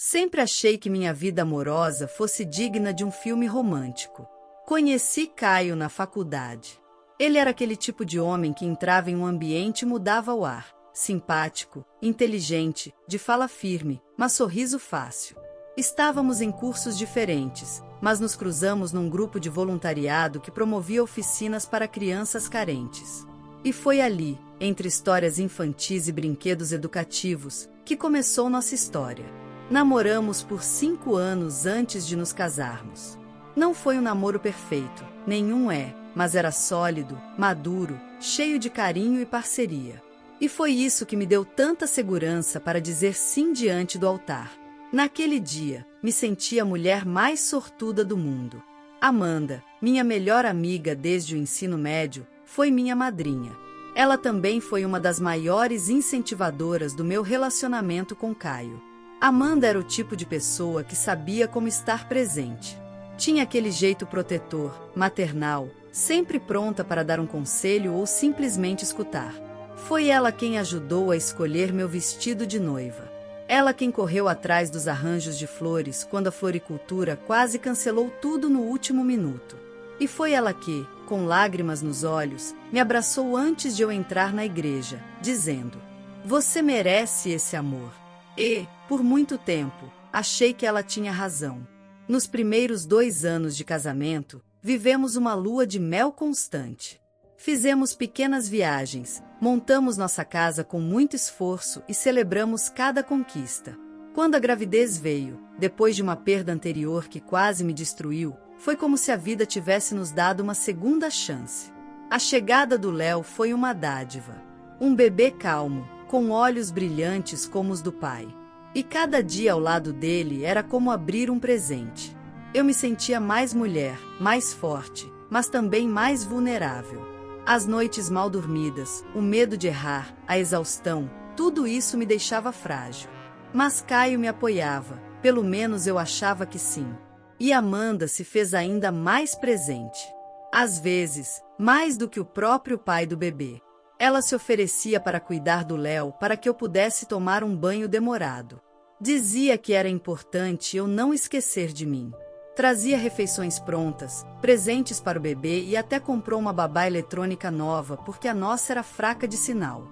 Sempre achei que minha vida amorosa fosse digna de um filme romântico. Conheci Caio na faculdade. Ele era aquele tipo de homem que entrava em um ambiente e mudava o ar. Simpático, inteligente, de fala firme, mas sorriso fácil. Estávamos em cursos diferentes, mas nos cruzamos num grupo de voluntariado que promovia oficinas para crianças carentes. E foi ali, entre histórias infantis e brinquedos educativos, que começou nossa história. Namoramos por 5 anos antes de nos casarmos. Não foi um namoro perfeito, nenhum é, mas era sólido, maduro, cheio de carinho e parceria. E foi isso que me deu tanta segurança para dizer sim diante do altar. Naquele dia, me senti a mulher mais sortuda do mundo. Amanda, minha melhor amiga desde o ensino médio, foi minha madrinha. Ela também foi uma das maiores incentivadoras do meu relacionamento com Caio. Amanda era o tipo de pessoa que sabia como estar presente. Tinha aquele jeito protetor, maternal, sempre pronta para dar um conselho ou simplesmente escutar. Foi ela quem ajudou a escolher meu vestido de noiva. Ela quem correu atrás dos arranjos de flores quando a floricultura quase cancelou tudo no último minuto. E foi ela que, com lágrimas nos olhos, me abraçou antes de eu entrar na igreja, dizendo: "Você merece esse amor." E, por muito tempo, achei que ela tinha razão. Nos primeiros 2 anos de casamento, vivemos uma lua de mel constante. Fizemos pequenas viagens, montamos nossa casa com muito esforço e celebramos cada conquista. Quando a gravidez veio, depois de uma perda anterior que quase me destruiu, foi como se a vida tivesse nos dado uma segunda chance. A chegada do Léo foi uma dádiva. Um bebê calmo, com olhos brilhantes como os do pai. E cada dia ao lado dele era como abrir um presente. Eu me sentia mais mulher, mais forte, mas também mais vulnerável. As noites mal dormidas, o medo de errar, a exaustão, tudo isso me deixava frágil. Mas Caio me apoiava, pelo menos eu achava que sim. E Amanda se fez ainda mais presente. Às vezes, mais do que o próprio pai do bebê. Ela se oferecia para cuidar do Léo para que eu pudesse tomar um banho demorado. Dizia que era importante eu não esquecer de mim. Trazia refeições prontas, presentes para o bebê e até comprou uma babá eletrônica nova porque a nossa era fraca de sinal.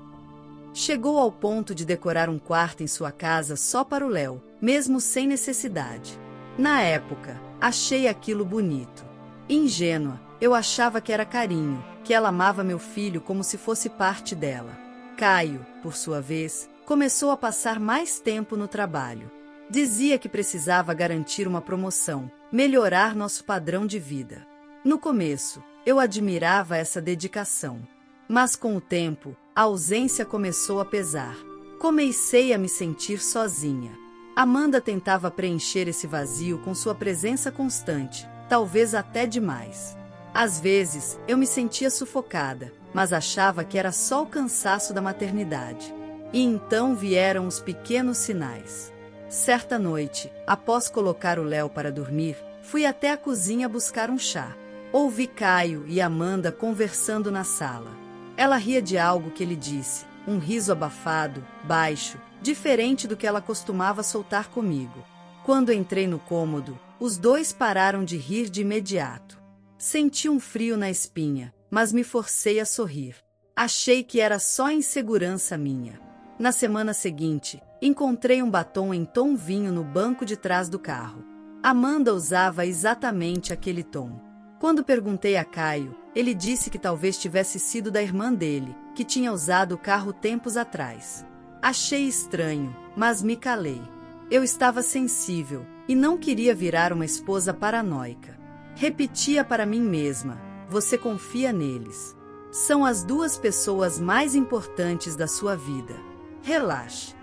Chegou ao ponto de decorar um quarto em sua casa só para o Léo, mesmo sem necessidade. Na época, achei aquilo bonito. Ingênua, eu achava que era carinho, que ela amava meu filho como se fosse parte dela. Caio, por sua vez, começou a passar mais tempo no trabalho. Dizia que precisava garantir uma promoção, melhorar nosso padrão de vida. No começo, eu admirava essa dedicação. Mas com o tempo, a ausência começou a pesar. Comecei a me sentir sozinha. Amanda tentava preencher esse vazio com sua presença constante, talvez até demais. Às vezes, eu me sentia sufocada, mas achava que era só o cansaço da maternidade. E então vieram os pequenos sinais. Certa noite, após colocar o Léo para dormir, fui até a cozinha buscar um chá. Ouvi Caio e Amanda conversando na sala. Ela ria de algo que ele disse, um riso abafado, baixo, diferente do que ela costumava soltar comigo. Quando entrei no cômodo, os dois pararam de rir de imediato. Senti um frio na espinha, mas me forcei a sorrir. Achei que era só insegurança minha. Na semana seguinte, encontrei um batom em tom vinho no banco de trás do carro. Amanda usava exatamente aquele tom. Quando perguntei a Caio, ele disse que talvez tivesse sido da irmã dele, que tinha usado o carro tempos atrás. Achei estranho, mas me calei. Eu estava sensível, e não queria virar uma esposa paranoica. Repetia para mim mesma, você confia neles. São as 2 pessoas mais importantes da sua vida. Relaxe.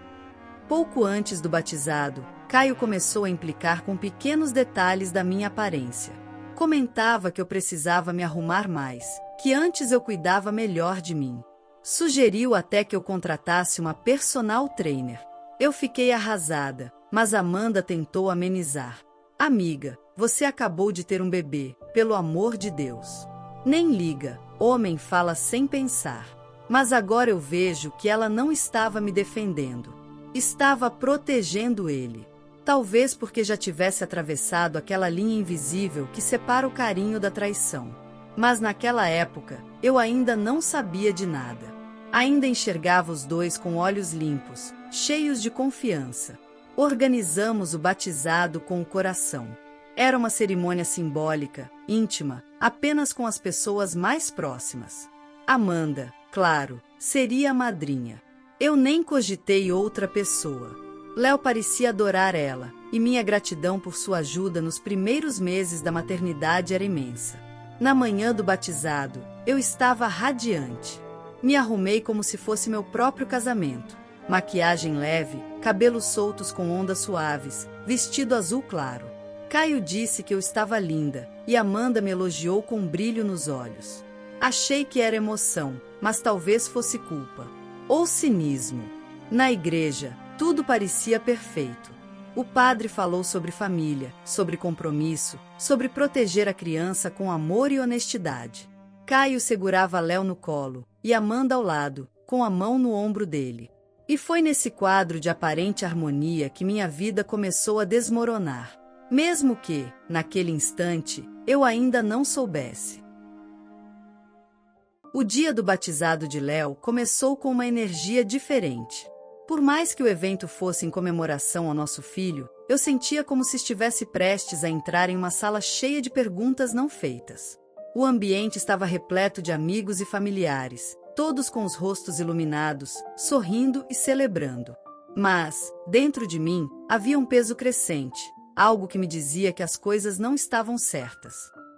Pouco antes do batizado, Caio começou a implicar com pequenos detalhes da minha aparência. Comentava que eu precisava me arrumar mais, que antes eu cuidava melhor de mim. Sugeriu até que eu contratasse uma personal trainer. Eu fiquei arrasada, mas Amanda tentou amenizar. Amiga, você acabou de ter um bebê, pelo amor de Deus. Nem liga, homem fala sem pensar. Mas agora eu vejo que ela não estava me defendendo. Estava protegendo ele. Talvez porque já tivesse atravessado aquela linha invisível que separa o carinho da traição. Mas naquela época, eu ainda não sabia de nada. Ainda enxergava os dois com olhos limpos, cheios de confiança. Organizamos o batizado com o coração. Era uma cerimônia simbólica, íntima, apenas com as pessoas mais próximas. Amanda, claro, seria a madrinha. Eu nem cogitei outra pessoa. Léo parecia adorar ela, e minha gratidão por sua ajuda nos primeiros meses da maternidade era imensa. Na manhã do batizado, eu estava radiante. Me arrumei como se fosse meu próprio casamento. Maquiagem leve, cabelos soltos com ondas suaves, vestido azul claro. Caio disse que eu estava linda, e Amanda me elogiou com um brilho nos olhos. Achei que era emoção, mas talvez fosse culpa. Ou cinismo. Na igreja, tudo parecia perfeito. O padre falou sobre família, sobre compromisso, sobre proteger a criança com amor e honestidade. Caio segurava Léo no colo, e Amanda ao lado, com a mão no ombro dele. E foi nesse quadro de aparente harmonia que minha vida começou a desmoronar. Mesmo que, naquele instante, eu ainda não soubesse. O dia do batizado de Léo começou com uma energia diferente. Por mais que o evento fosse em comemoração ao nosso filho, eu sentia como se estivesse prestes a entrar em uma sala cheia de perguntas não feitas. O ambiente estava repleto de amigos e familiares, todos com os rostos iluminados, sorrindo e celebrando. Mas, dentro de mim, havia um peso crescente, algo que me dizia que as coisas não estavam certas.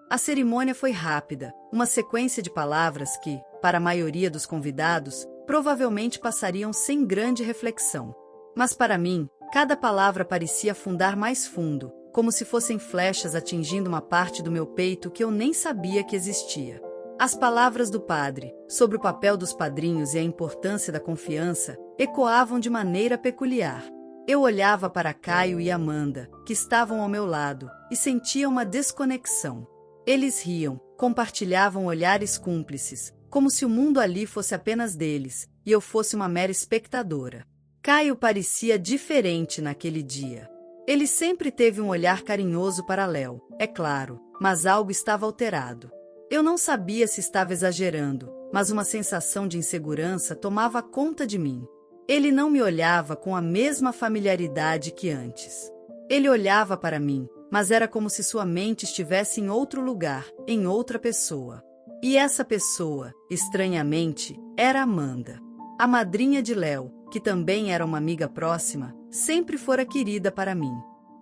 A cerimônia foi rápida, uma sequência de palavras que, para a maioria dos convidados, provavelmente passariam sem grande reflexão. Mas para mim, cada palavra parecia afundar mais fundo, como se fossem flechas atingindo uma parte do meu peito que eu nem sabia que existia. As palavras do padre, sobre o papel dos padrinhos e a importância da confiança, ecoavam de maneira peculiar. Eu olhava para Caio e Amanda, que estavam ao meu lado, e sentia uma desconexão. Eles riam, compartilhavam olhares cúmplices, como se o mundo ali fosse apenas deles, e eu fosse uma mera espectadora. Caio parecia diferente naquele dia. Ele sempre teve um olhar carinhoso para Léo, é claro, mas algo estava alterado. Eu não sabia se estava exagerando, mas uma sensação de insegurança tomava conta de mim. Ele não me olhava com a mesma familiaridade que antes. Ele olhava para mim, mas era como se sua mente estivesse em outro lugar, em outra pessoa. E essa pessoa, estranhamente, era Amanda. A madrinha de Léo, que também era uma amiga próxima, sempre fora querida para mim.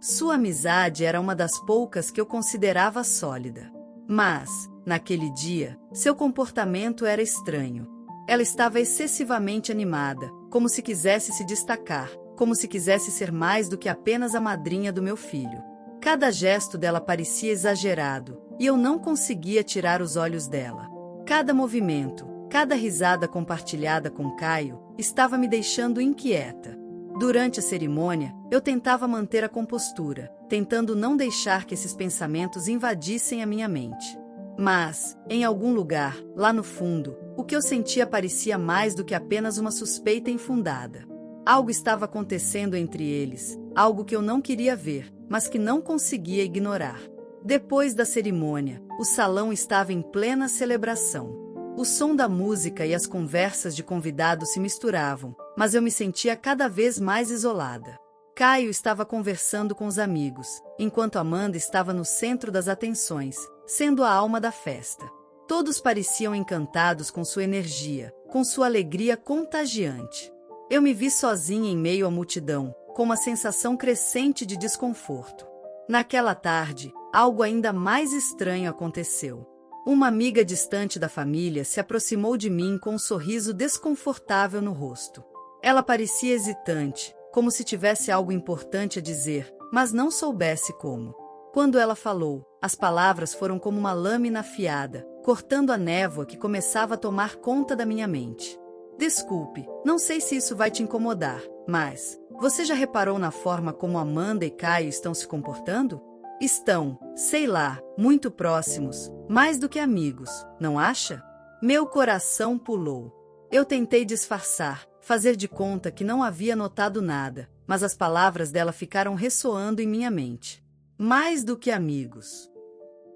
Sua amizade era uma das poucas que eu considerava sólida. Mas, naquele dia, seu comportamento era estranho. Ela estava excessivamente animada, como se quisesse se destacar, como se quisesse ser mais do que apenas a madrinha do meu filho. Cada gesto dela parecia exagerado, e eu não conseguia tirar os olhos dela. Cada movimento, cada risada compartilhada com Caio, estava me deixando inquieta. Durante a cerimônia, eu tentava manter a compostura, tentando não deixar que esses pensamentos invadissem a minha mente. Mas, em algum lugar, lá no fundo, o que eu sentia parecia mais do que apenas uma suspeita infundada. Algo estava acontecendo entre eles, algo que eu não queria ver, mas que não conseguia ignorar. Depois da cerimônia, o salão estava em plena celebração. O som da música e as conversas de convidados se misturavam, mas eu me sentia cada vez mais isolada. Caio estava conversando com os amigos, enquanto Amanda estava no centro das atenções, sendo a alma da festa. Todos pareciam encantados com sua energia, com sua alegria contagiante. Eu me vi sozinha em meio à multidão, com uma sensação crescente de desconforto. Naquela tarde, algo ainda mais estranho aconteceu. Uma amiga distante da família se aproximou de mim com um sorriso desconfortável no rosto. Ela parecia hesitante, como se tivesse algo importante a dizer, mas não soubesse como. Quando ela falou, as palavras foram como uma lâmina afiada, cortando a névoa que começava a tomar conta da minha mente. Desculpe, não sei se isso vai te incomodar, mas você já reparou na forma como Amanda e Caio estão se comportando? Estão, sei lá, muito próximos, mais do que amigos, não acha? Meu coração pulou. Eu tentei disfarçar, fazer de conta que não havia notado nada, mas as palavras dela ficaram ressoando em minha mente. Mais do que amigos.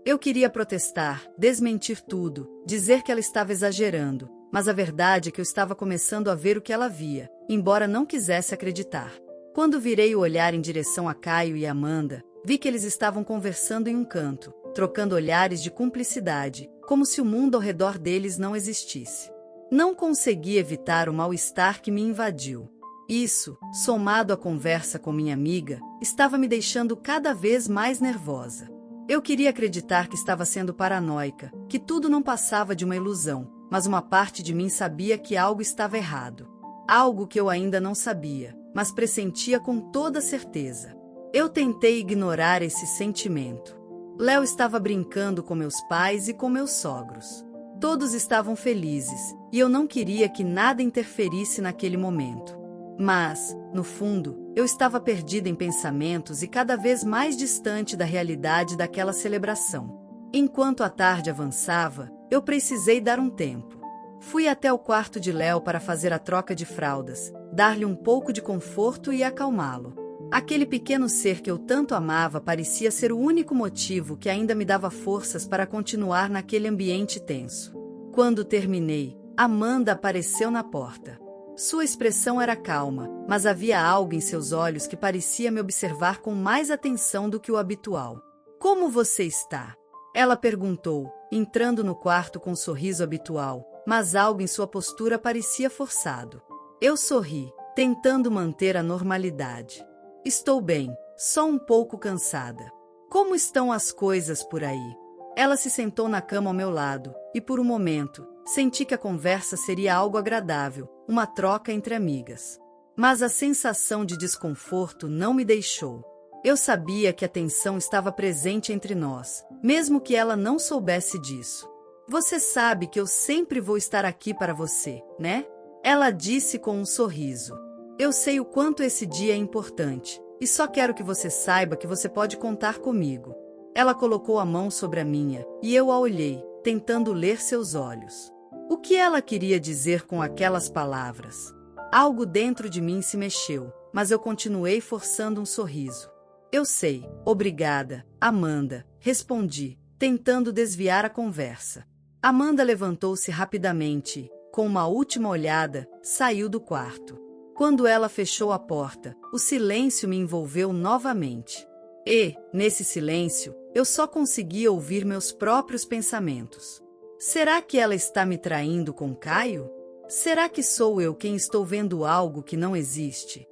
Eu queria protestar, desmentir tudo, dizer que ela estava exagerando, mas a verdade é que eu estava começando a ver o que ela via, embora não quisesse acreditar. Quando virei o olhar em direção a Caio e Amanda, vi que eles estavam conversando em um canto, trocando olhares de cumplicidade, como se o mundo ao redor deles não existisse. Não consegui evitar o mal-estar que me invadiu. Isso, somado à conversa com minha amiga, estava me deixando cada vez mais nervosa. Eu queria acreditar que estava sendo paranoica, que tudo não passava de uma ilusão, mas uma parte de mim sabia que algo estava errado. Algo que eu ainda não sabia, mas pressentia com toda certeza. Eu tentei ignorar esse sentimento. Léo estava brincando com meus pais e com meus sogros. Todos estavam felizes, e eu não queria que nada interferisse naquele momento. Mas, no fundo, eu estava perdida em pensamentos e cada vez mais distante da realidade daquela celebração. Enquanto a tarde avançava, eu precisei dar um tempo. Fui até o quarto de Léo para fazer a troca de fraldas, dar-lhe um pouco de conforto e acalmá-lo. Aquele pequeno ser que eu tanto amava parecia ser o único motivo que ainda me dava forças para continuar naquele ambiente tenso. Quando terminei, Amanda apareceu na porta. Sua expressão era calma, mas havia algo em seus olhos que parecia me observar com mais atenção do que o habitual. Como você está? Ela perguntou, entrando no quarto com um sorriso habitual, mas algo em sua postura parecia forçado. Eu sorri, tentando manter a normalidade. Estou bem, só um pouco cansada. Como estão as coisas por aí? Ela se sentou na cama ao meu lado, e por um momento, senti que a conversa seria algo agradável, uma troca entre amigas. Mas a sensação de desconforto não me deixou. Eu sabia que a tensão estava presente entre nós, mesmo que ela não soubesse disso. Você sabe que eu sempre vou estar aqui para você, né? Ela disse com um sorriso. Eu sei o quanto esse dia é importante, e só quero que você saiba que você pode contar comigo. Ela colocou a mão sobre a minha, e eu a olhei, tentando ler seus olhos. O que ela queria dizer com aquelas palavras? Algo dentro de mim se mexeu, mas eu continuei forçando um sorriso. Eu sei, obrigada, Amanda, respondi, tentando desviar a conversa. Amanda levantou-se rapidamente e, com uma última olhada, saiu do quarto. Quando ela fechou a porta, o silêncio me envolveu novamente. E, nesse silêncio, eu só conseguia ouvir meus próprios pensamentos. Será que ela está me traindo com Caio? Será que sou eu quem estou vendo algo que não existe?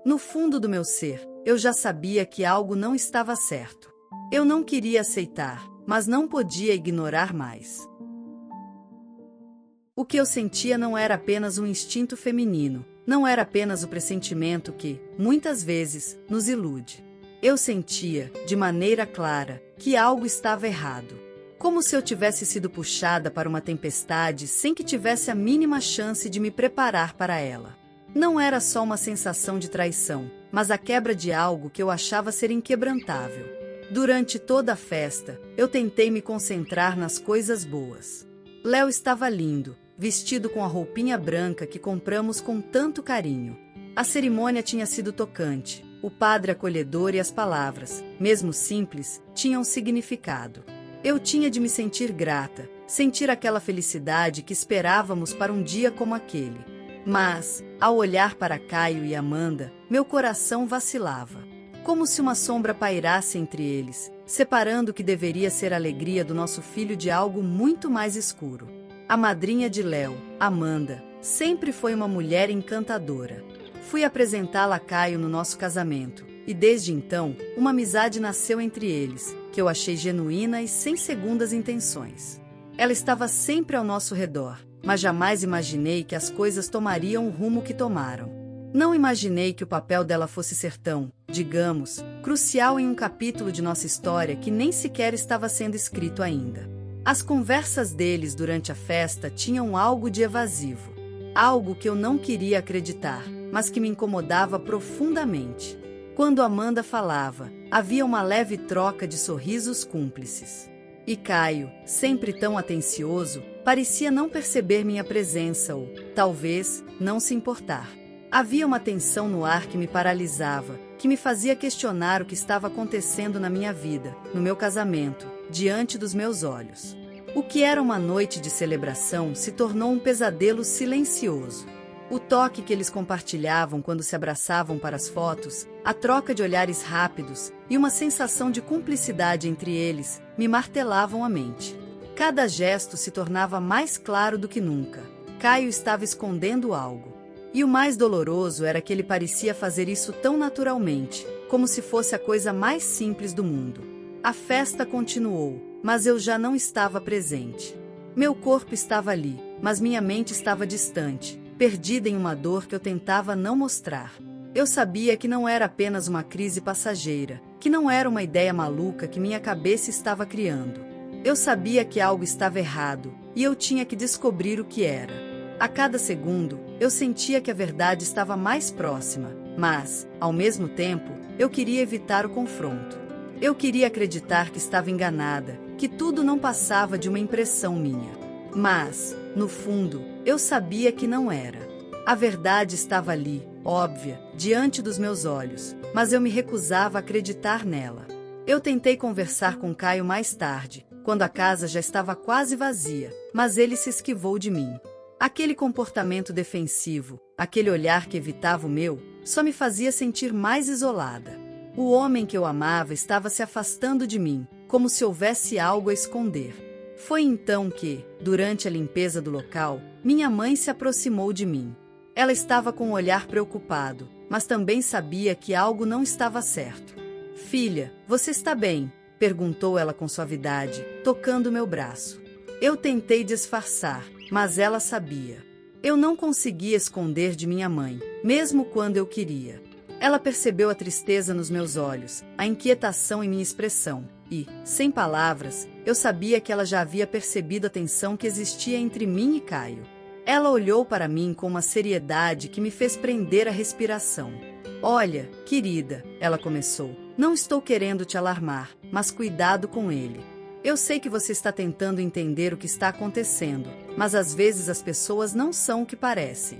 No fundo do meu ser, eu já sabia que algo não estava certo. Eu não queria aceitar, mas não podia ignorar mais. O que eu sentia não era apenas um instinto feminino, não era apenas o pressentimento que, muitas vezes, nos ilude. Eu sentia, de maneira clara, que algo estava errado. Como se eu tivesse sido puxada para uma tempestade sem que tivesse a mínima chance de me preparar para ela. Não era só uma sensação de traição, mas a quebra de algo que eu achava ser inquebrantável. Durante toda a festa, eu tentei me concentrar nas coisas boas. Léo estava lindo, vestido com a roupinha branca que compramos com tanto carinho. A cerimônia tinha sido tocante, o padre acolhedor e as palavras, mesmo simples, tinham significado. Eu tinha de me sentir grata, sentir aquela felicidade que esperávamos para um dia como aquele. Mas, ao olhar para Caio e Amanda, meu coração vacilava. Como se uma sombra pairasse entre eles, separando o que deveria ser a alegria do nosso filho de algo muito mais escuro. A madrinha de Léo, Amanda, sempre foi uma mulher encantadora. Fui apresentá-la a Caio no nosso casamento, e desde então, uma amizade nasceu entre eles, que eu achei genuína e sem segundas intenções. Ela estava sempre ao nosso redor, mas jamais imaginei que as coisas tomariam o rumo que tomaram. Não imaginei que o papel dela fosse ser tão, digamos, crucial em um capítulo de nossa história que nem sequer estava sendo escrito ainda. As conversas deles durante a festa tinham algo de evasivo. Algo que eu não queria acreditar, mas que me incomodava profundamente. Quando Amanda falava, havia uma leve troca de sorrisos cúmplices. E Caio, sempre tão atencioso, parecia não perceber minha presença ou, talvez, não se importar. Havia uma tensão no ar que me paralisava, que me fazia questionar o que estava acontecendo na minha vida, no meu casamento, diante dos meus olhos. O que era uma noite de celebração se tornou um pesadelo silencioso. O toque que eles compartilhavam quando se abraçavam para as fotos, a troca de olhares rápidos e uma sensação de cumplicidade entre eles me martelavam a mente. Cada gesto se tornava mais claro do que nunca. Caio estava escondendo algo. E o mais doloroso era que ele parecia fazer isso tão naturalmente, como se fosse a coisa mais simples do mundo. A festa continuou, mas eu já não estava presente. Meu corpo estava ali, mas minha mente estava distante, perdida em uma dor que eu tentava não mostrar. Eu sabia que não era apenas uma crise passageira, que não era uma ideia maluca que minha cabeça estava criando. Eu sabia que algo estava errado, e eu tinha que descobrir o que era. A cada segundo, eu sentia que a verdade estava mais próxima, mas, ao mesmo tempo, eu queria evitar o confronto. Eu queria acreditar que estava enganada, que tudo não passava de uma impressão minha. Mas, no fundo, eu sabia que não era. A verdade estava ali, óbvia, diante dos meus olhos, mas eu me recusava a acreditar nela. Eu tentei conversar com Caio mais tarde, quando a casa já estava quase vazia, mas ele se esquivou de mim. Aquele comportamento defensivo, aquele olhar que evitava o meu, só me fazia sentir mais isolada. O homem que eu amava estava se afastando de mim, como se houvesse algo a esconder. Foi então que, durante a limpeza do local, minha mãe se aproximou de mim. Ela estava com um olhar preocupado, mas também sabia que algo não estava certo. "Filha, você está bem?", perguntou ela com suavidade, tocando meu braço. Eu tentei disfarçar, mas ela sabia. Eu não conseguia esconder de minha mãe, mesmo quando eu queria. Ela percebeu a tristeza nos meus olhos, a inquietação em minha expressão, e, sem palavras, eu sabia que ela já havia percebido a tensão que existia entre mim e Caio. Ela olhou para mim com uma seriedade que me fez prender a respiração. "Olha, querida", ela começou, "não estou querendo te alarmar, mas cuidado com ele. Eu sei que você está tentando entender o que está acontecendo, mas às vezes as pessoas não são o que parecem."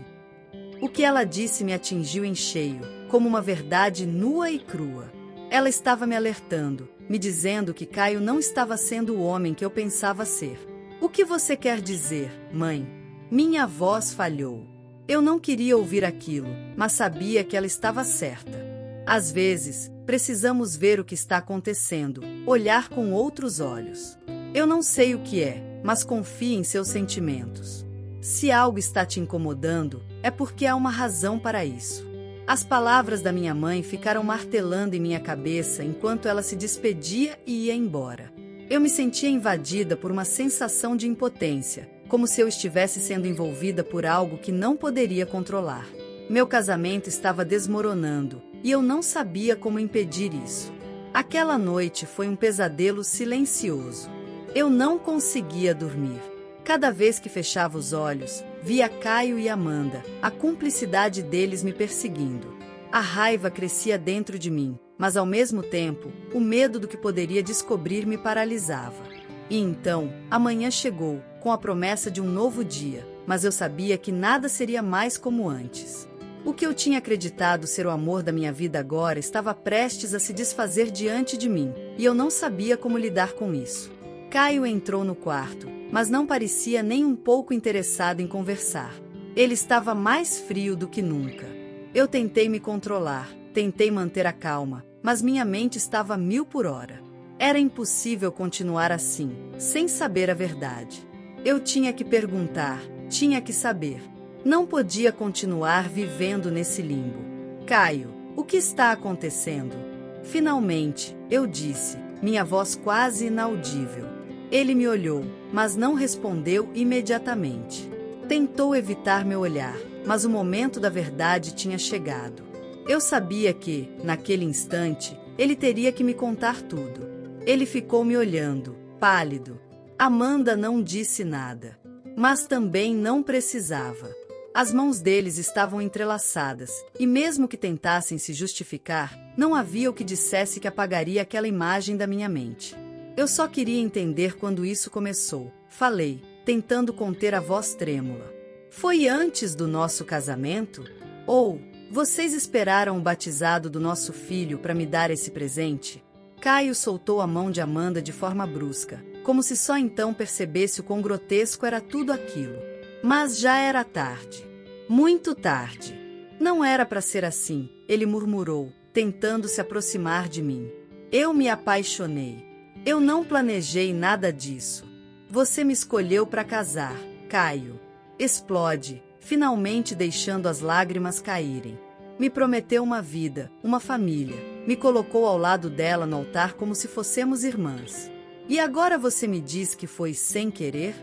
O que ela disse me atingiu em cheio, como uma verdade nua e crua. Ela estava me alertando, me dizendo que Caio não estava sendo o homem que eu pensava ser. "O que você quer dizer, mãe?" Minha voz falhou. Eu não queria ouvir aquilo, mas sabia que ela estava certa. Às vezes, precisamos ver o que está acontecendo, olhar com outros olhos. Eu não sei o que é, mas confie em seus sentimentos. Se algo está te incomodando, é porque há uma razão para isso. As palavras da minha mãe ficaram martelando em minha cabeça enquanto ela se despedia e ia embora. Eu me sentia invadida por uma sensação de impotência, como se eu estivesse sendo envolvida por algo que não poderia controlar. Meu casamento estava desmoronando, e eu não sabia como impedir isso. Aquela noite foi um pesadelo silencioso. Eu não conseguia dormir. Cada vez que fechava os olhos, via Caio e Amanda, a cumplicidade deles me perseguindo. A raiva crescia dentro de mim, mas ao mesmo tempo, o medo do que poderia descobrir me paralisava. E então, a manhã chegou, com a promessa de um novo dia, mas eu sabia que nada seria mais como antes. O que eu tinha acreditado ser o amor da minha vida agora estava prestes a se desfazer diante de mim, e eu não sabia como lidar com isso. Caio entrou no quarto, mas não parecia nem um pouco interessado em conversar. Ele estava mais frio do que nunca. Eu tentei me controlar, tentei manter a calma, mas minha mente estava a 1000 por hora. Era impossível continuar assim, sem saber a verdade. Eu tinha que perguntar, tinha que saber. Não podia continuar vivendo nesse limbo. "Caio, o que está acontecendo?" Finalmente, eu disse, minha voz quase inaudível. Ele me olhou, mas não respondeu imediatamente. Tentou evitar meu olhar, mas o momento da verdade tinha chegado. Eu sabia que, naquele instante, ele teria que me contar tudo. Ele ficou me olhando, pálido. Amanda não disse nada, mas também não precisava. As mãos deles estavam entrelaçadas, e mesmo que tentassem se justificar, não havia o que dissesse que apagaria aquela imagem da minha mente. Eu só queria entender quando isso começou, falei, tentando conter a voz trêmula. "Foi antes do nosso casamento? Ou, vocês esperaram o batizado do nosso filho para me dar esse presente? Caio soltou a mão de Amanda de forma brusca, como se só então percebesse o quão grotesco era tudo aquilo. Mas já era tarde. Muito tarde. Não era para ser assim, ele murmurou, tentando se aproximar de mim. Eu me apaixonei. Eu não planejei nada disso. Você me escolheu para casar, Caio. Explode, finalmente deixando as lágrimas caírem. Me prometeu uma vida, uma família. Me colocou ao lado dela no altar como se fossemos irmãs. E agora você me diz que foi sem querer?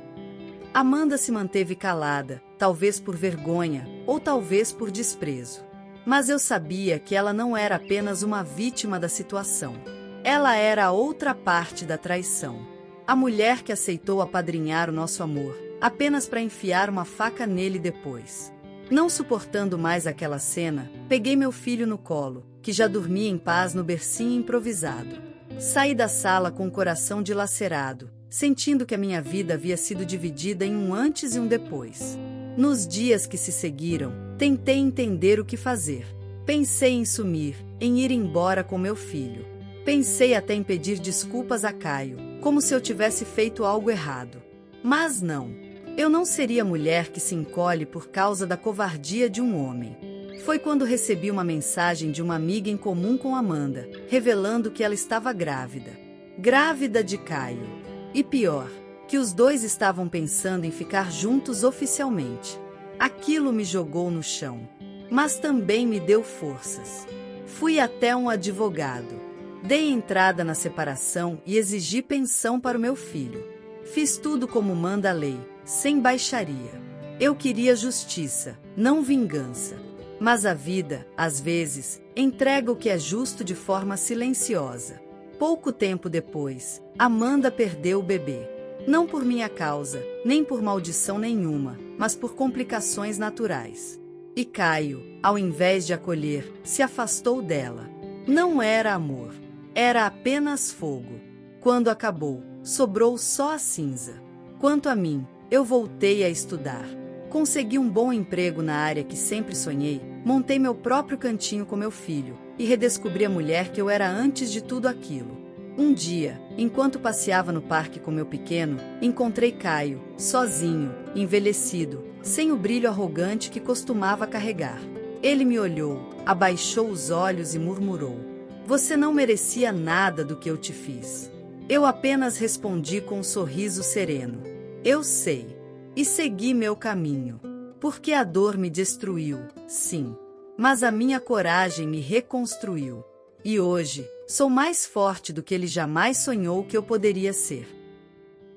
Amanda se manteve calada, talvez por vergonha, ou talvez por desprezo. Mas eu sabia que ela não era apenas uma vítima da situação. Ela era a outra parte da traição. A mulher que aceitou apadrinhar o nosso amor, apenas para enfiar uma faca nele depois. Não suportando mais aquela cena, peguei meu filho no colo, que já dormia em paz no bercinho improvisado. Saí da sala com o coração dilacerado, sentindo que a minha vida havia sido dividida em um antes e um depois. Nos dias que se seguiram, tentei entender o que fazer. Pensei em sumir, em ir embora com meu filho. Pensei até em pedir desculpas a Caio, como se eu tivesse feito algo errado. Mas não. Eu não seria a mulher que se encolhe por causa da covardia de um homem. Foi quando recebi uma mensagem de uma amiga em comum com Amanda, revelando que ela estava grávida. Grávida de Caio. E pior, que os dois estavam pensando em ficar juntos oficialmente. Aquilo me jogou no chão. Mas também me deu forças. Fui até um advogado. Dei entrada na separação e exigi pensão para o meu filho. Fiz tudo como manda a lei, sem baixaria. Eu queria justiça, não vingança. Mas a vida, às vezes, entrega o que é justo de forma silenciosa. Pouco tempo depois, Amanda perdeu o bebê. Não por minha causa, nem por maldição nenhuma, mas por complicações naturais. E Caio, ao invés de acolher, se afastou dela. Não era amor. Era apenas fogo. Quando acabou, sobrou só a cinza. Quanto a mim, eu voltei a estudar. Consegui um bom emprego na área que sempre sonhei, montei meu próprio cantinho com meu filho, e redescobri a mulher que eu era antes de tudo aquilo. Um dia, enquanto passeava no parque com meu pequeno, encontrei Caio, sozinho, envelhecido, sem o brilho arrogante que costumava carregar. Ele me olhou, abaixou os olhos e murmurou: "Você não merecia nada do que eu te fiz." Eu apenas respondi com um sorriso sereno: "Eu sei." E segui meu caminho. Porque a dor me destruiu, sim. Mas a minha coragem me reconstruiu. E hoje, sou mais forte do que ele jamais sonhou que eu poderia ser.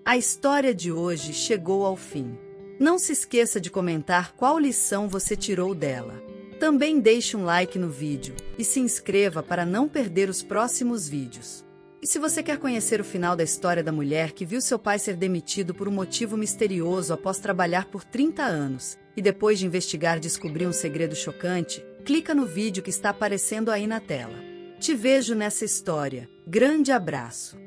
A história de hoje chegou ao fim. Não se esqueça de comentar qual lição você tirou dela. Também deixe um like no vídeo e se inscreva para não perder os próximos vídeos. E se você quer conhecer o final da história da mulher que viu seu pai ser demitido por um motivo misterioso após trabalhar por 30 anos, e depois de investigar descobriu um segredo chocante, clica no vídeo que está aparecendo aí na tela. Te vejo nessa história. Grande abraço!